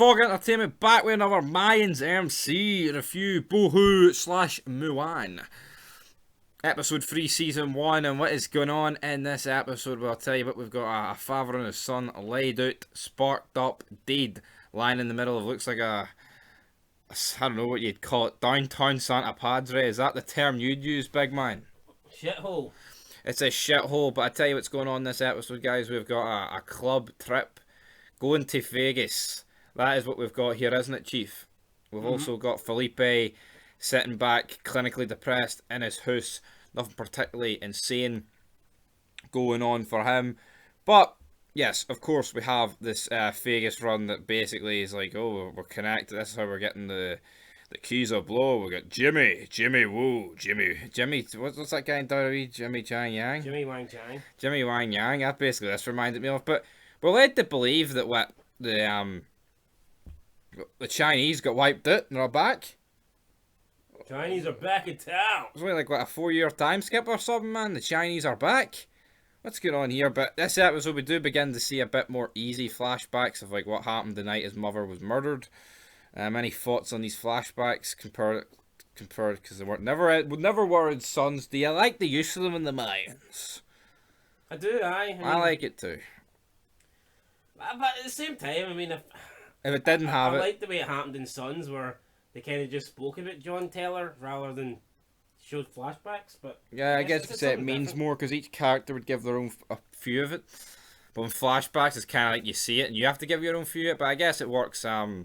Fog Entertainment back with another Mayans MC review, Buho / Muwan. Episode 3, Season 1, and what is going on in this episode? Well, I'll tell you what, we've got a father and his son laid out, sparked up, dead, lying in the middle of, looks like I don't know what you'd call it, downtown Santa Padre. Is that the term you'd use, big man? Shithole. It's a shithole, but I tell you what's going on this episode, guys. We've got a club trip going to Vegas. That is what we've got here, isn't it, Chief? We've also got Felipe sitting back, clinically depressed in his house. Nothing particularly insane going on for him. But, yes, of course, we have this Vegas run that basically is like, oh, we're connected. This is how we're getting the keys of blow. We got Jimmy, what's that guy in WWE? Jimmy Chang Yang? Jimmy Wang Chang. Jimmy Wang Yang, that basically this reminded me of. But we're led to believe that what the Chinese got wiped out and they're back. Chinese are back in town. It's only like, what, a 4-year time skip or something, man? The Chinese are back? What's going on here? But this episode we do begin to see a bit more easy flashbacks of like what happened the night his mother was murdered. Any thoughts on these flashbacks compared because they weren't never were his sons. Do you like the use of them in the Mayans? I do, I like it too. But at the same time, I mean, If it didn't have I it, like the way it happened in Sons, where they kind of just spoke about John Taylor rather than showed flashbacks. But yeah, I guess you could say it means more because each character would give their own a few of it. But in flashbacks, it's kind of like you see it and you have to give your own few of it. But I guess it works. I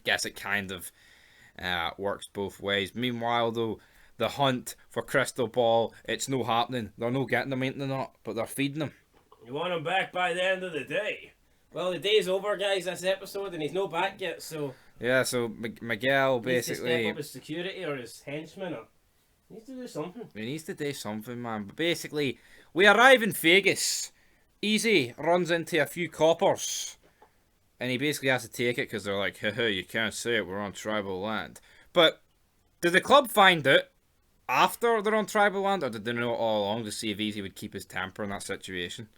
guess it kind of works both ways. Meanwhile, though, the hunt for Crystal Ball, it's no happening. They're no getting them, ain't they not? But they're feeding them. You want him back by the end of the day. Well, the day's over, guys, this episode, and he's no back yet, so... Yeah, so Miguel basically... He needs to step up his security or his henchman, or... He needs to do something. He needs to do something, man. But basically, we arrive in Vegas. Easy runs into a few coppers. And he basically has to take it because they're like, haha, you can't say it, we're on tribal land. But, did the club find out after they're on tribal land, or did they know all along to see if Easy would keep his temper in that situation?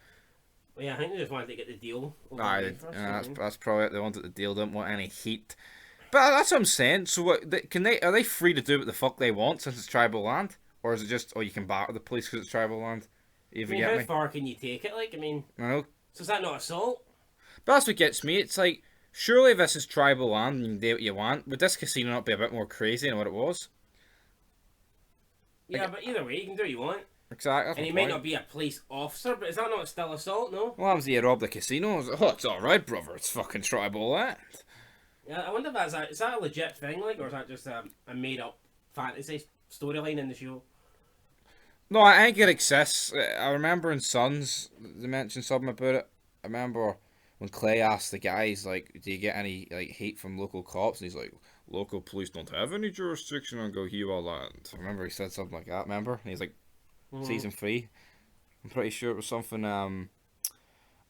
Well, yeah, I think they just wanted to get the deal over that's probably it. They wanted the deal, didn't want any heat. But that's what I'm saying. So what, are they free to do what the fuck they want since it's tribal land? Or is it just, oh, you can batter the police because it's tribal land? How far can you take it? Like, I mean, so is that not assault? But that's what gets me. It's like, surely if this is tribal land and you can do what you want, would this casino not be a bit more crazy than what it was? Yeah, but either way, you can do what you want. Exactly. And he might not be a police officer, but is that not still assault, no? What happens if you rob the casino? Oh, it's alright, brother. It's fucking tribal land. Yeah, I wonder if is that a legit thing, like, or is that just a made-up fantasy storyline in the show? No, I think it exists. I remember in Sons, they mentioned something about it. I remember when Clay asked the guys, like, do you get any like hate from local cops? And he's like, local police don't have any jurisdiction on Gohiwa land. I remember he said something like that, remember? And he's like, Season 3. I'm pretty sure it was something around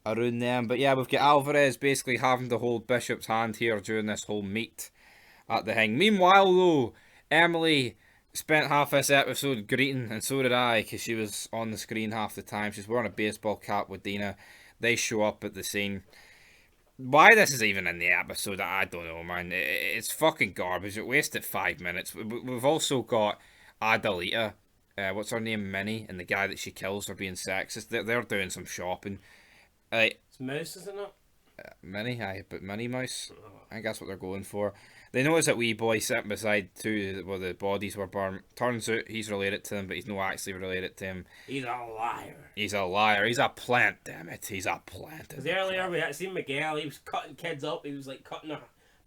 them. But yeah, we've got Alvarez basically having to hold Bishop's hand here during this whole meet at the thing. Meanwhile, though, Emily spent half this episode greeting, and so did I, because she was on the screen half the time. She's wearing a baseball cap with Dina. They show up at the scene. Why this is even in the episode, I don't know, man. It's fucking garbage. It wasted 5 minutes. We've also got Adelita. What's her name? Minnie, and the guy that she kills for being sexist. They're doing some shopping. It's Mouse, isn't it? Minnie, but Minnie Mouse. I think that's what they're going for. They notice that wee boy sitting beside two where the bodies were burned. Turns out he's related to him, but he's not actually related to him. He's a liar. He's a liar. He's a plant, damn it. He's a plant. Because earlier we had seen Miguel, he was cutting kids up. He was like cutting the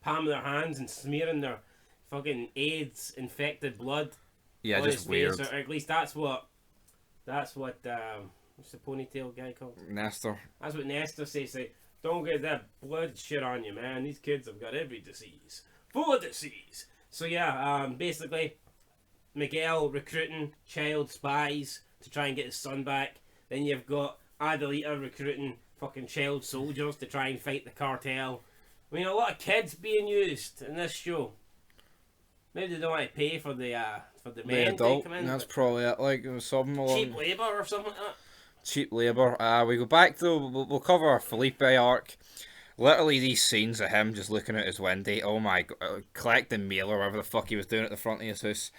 palm of their hands and smearing their fucking AIDS-infected blood. Yeah, just weird. Face, or at least that's what what's the ponytail guy called? Nestor. That's what Nestor says. Like, don't get that blood shit on you, man. These kids have got every disease. Full of disease. So yeah, basically, Miguel recruiting child spies to try and get his son back. Then you've got Adelita recruiting fucking child soldiers to try and fight the cartel. I mean, a lot of kids being used in this show. Maybe they don't want to pay for the men adult, to come in. that's probably it. Like, it was something along... Cheap labour or something like that. Cheap labour. We go back to... We'll cover our Felipe arc. Literally, these scenes of him just looking at his window, oh my god, collecting mail or whatever the fuck he was doing at the front of his house.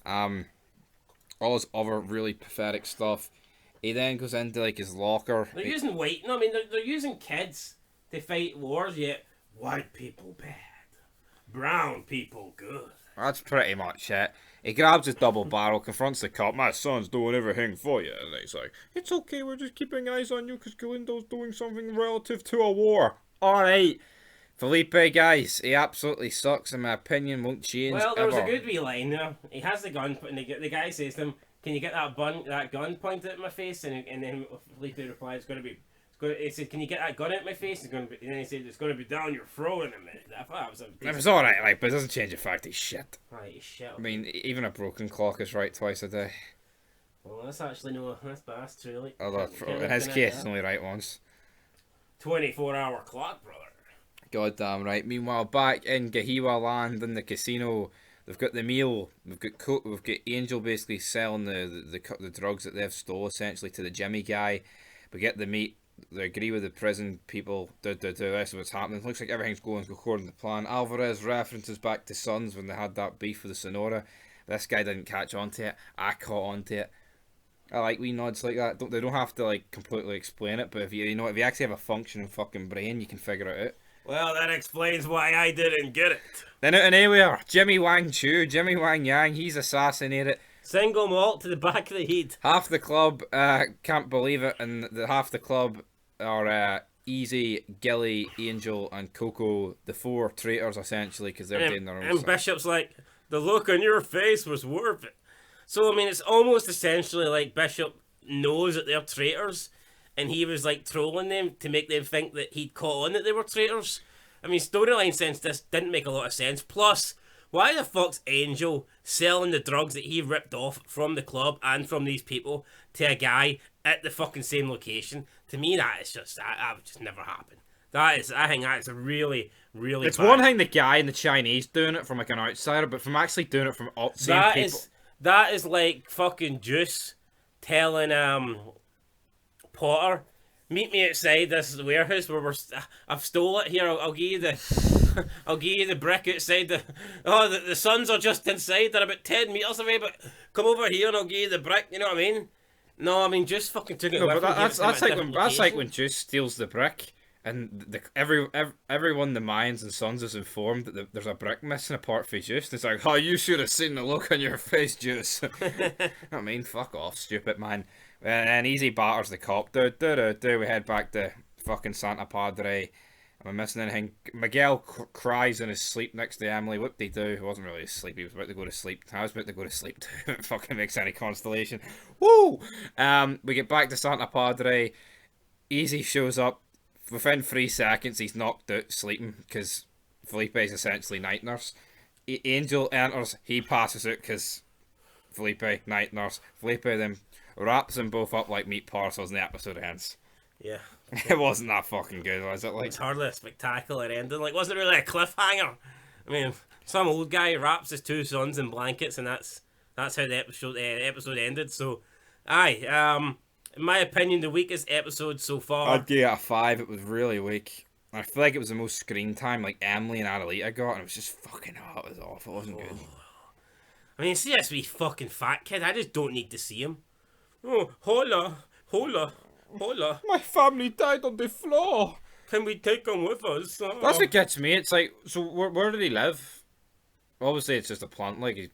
Um, all his other really pathetic stuff. He then goes into like his locker. They're using white. No, I mean they're using kids to fight wars. Yet white people bad, brown people good. That's pretty much it. He grabs his double barrel, confronts the cop. My son's doing everything for you. And he's like, it's okay, we're just keeping eyes on you because Galindo's doing something relative to a war. Alright. Felipe, guys, he absolutely sucks, in my opinion, won't change. Well, there was ever. a good wee line there. He has the gun, and the guy says to him, "Can you get that gun pointed at my face?" And then Felipe replies, "It's going to be." He said, "Can you get that gun at my face?" It's going to be, and then he said, "It's going to be down your throat in a minute." I thought that was a. It was alright, like, but it doesn't change the fact he's shit. Right, he's shit. I mean, even a broken clock is right twice a day. Well, that's actually no. That's true. Like, Although, in his case, it's only right once. 24-hour clock, brother. Goddamn right. Meanwhile, back in Gahiwa land in the casino, they've got the meal. We've got Angel basically selling the drugs that they've stole essentially to the Jimmy guy. We get the meat. They agree with the prison people. The rest of what's happening. Looks like everything's going according to plan. Alvarez references back to Sons when they had that beef with the Sonora. This guy didn't catch on to it. I caught on to it. I like wee nods like that. They don't have to like completely explain it, but if if you actually have a functioning fucking brain, you can figure it out. Well, that explains why I didn't get it. Then out and anywhere, Jimmy Wang Chu, Jimmy Wang Yang, he's assassinated. Single malt to the back of the head. Half the club can't believe it, and half the club are Easy, Gilly, Angel, and Coco, the four traitors essentially, because they're doing their own And stuff. Bishop's like, the look on your face was worth it. So, I mean, it's almost essentially like Bishop knows that they're traitors, and he was like trolling them to make them think that he'd caught on that they were traitors. I mean, storyline sense, this didn't make a lot of sense. Plus, why the fuck's Angel selling the drugs that he ripped off from the club and from these people to a guy at the fucking same location? To me, that is just, that would just never happen. I think that's a really, really It's bad. one thing the guy in the Chinese doing it from like an outsider, but from actually doing it from same people. That is like fucking Juice telling Potter, meet me outside this warehouse where I've stole it here. I'll give you the I'll give you the brick outside the Sons are just inside. They're about 10 meters away, but come over here and I'll give you the brick. You know what I mean? No, I mean Juice fucking took it. No, with but him, gave it to him at a different that's like location. when Juice steals the brick, and everyone, the Mayans and Sons, is informed that there's a brick missing apart from Juice. And it's like, oh, you should have seen the look on your face, Juice. I mean, fuck off, stupid man. And Easy batters the cop. We head back to fucking Santa Padre. Am I missing anything? Miguel cries in his sleep next to Emily. What did he do? He wasn't really asleep. He was about to go to sleep. I was about to go to sleep too. It fucking makes any constellation. Woo! We get back to Santa Padre. Easy shows up. Within 3 seconds, he's knocked out sleeping because Felipe is essentially night nurse. Angel enters. He passes out because Felipe, night nurse. Felipe then wraps them both up like meat parcels and the episode ends. Yeah, It wasn't that fucking good, was it? Like, it's hardly a spectacular ending. Like, wasn't it really a cliffhanger? I mean, some old guy wraps his 2 sons in blankets, and that's how the episode ended. So, aye, in my opinion, the weakest episode so far. I'd give it a 5. It was really weak. I feel like it was the most screen time like Emily and Adelita got, and it was just fucking hot. It was awful. It wasn't good. I mean, see this wee fucking fat kid. I just don't need to see him. Oh, hola. My family died on the floor. Can we take him with us? Oh. That's what gets me. It's like, so where did he live? Obviously, it's just a plant. Like, it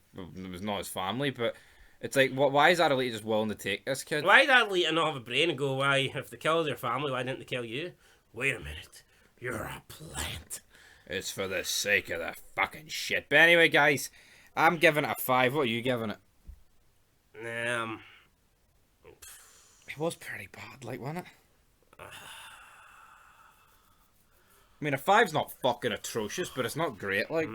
was not his family, but it's like, why is Adelita just willing to take this kid? Why did Adelita not have a brain and go, why, if they killed their family, why didn't they kill you? Wait a minute. You're a plant. It's for the sake of the fucking shit. But anyway, guys, I'm giving it a 5. What are you giving it? It was pretty bad, like, wasn't it? I mean, a 5's not fucking atrocious, but it's not great, like.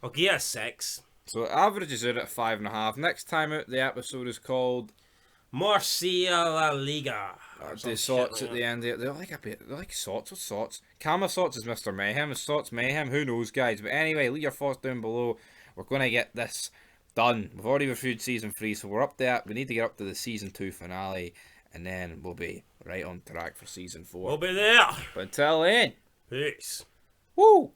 I'll give it a 6. So it averages out at 5.5. Next time out, the episode is called Marcia La Liga. The Sots at the end. They're like a bit. They're like Sots. What's Sots? Kama Sots is Mr. Mayhem. Is Sots Mayhem? Who knows, guys? But anyway, leave your thoughts down below. We're going to get this done. We've already reviewed season 3, so we're up there. We need to get up to the season 2 finale. and then we'll be right on track for season 4. We'll be there. But until then, Peace. woo!